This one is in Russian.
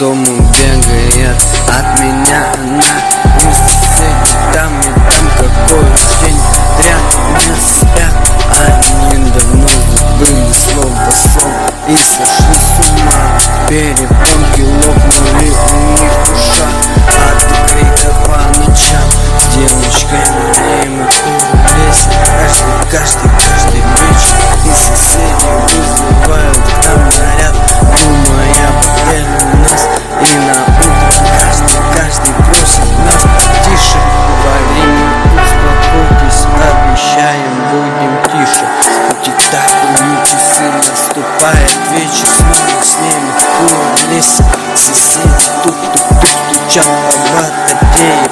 дому бегает от меня она. И соседи там и там какой день дрянь не спят. Они давно забыли слово сон и сошли с ума. Перепонки лопнули у них в ушах от крика по ночам. С девочками мы в лесе каждый вечер. И соседи вызывают к нам наряд, думая потеряли нас. И на утро каждый просит нас: тише говорим, успокойтесь, обещаем, будем тише. Тик-так, часы, наступает вечер, снова с ними у леса. Соседи тук-тук-тук стучат по батарее.